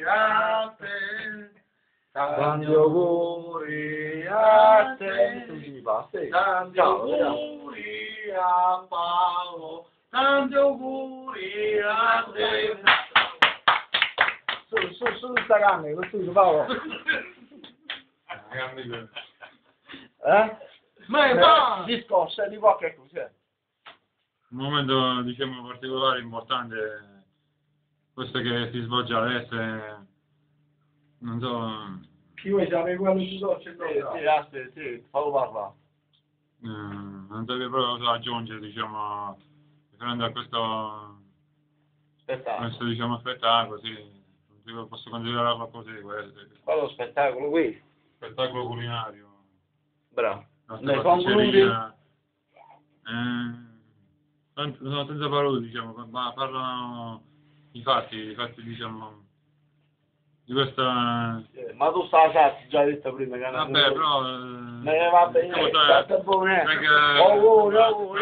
a te. Tanti auguri a te. Tanti auguri a Paolo. Tanti auguri a te. Su sta canna, questo Paolo. Ma discorso di qualche cosa. Un momento, diciamo, particolare, importante, questo che si svolge adesso, non so, Chi vuoi sapere quello che so, c'è sì, fallo parlare. non so che proprio cosa aggiungere, diciamo, riferendo a questo diciamo, spettacolo, sì, non posso considerarlo così, questo. Quello spettacolo qui. Spettacolo culinario. Bravo. Nostra pasticceria. Sono senza parole, diciamo, ma parlano i fatti, diciamo, di questa... Ma tu sai, già detto prima che Vabbè, però... va bene, auguri, auguri.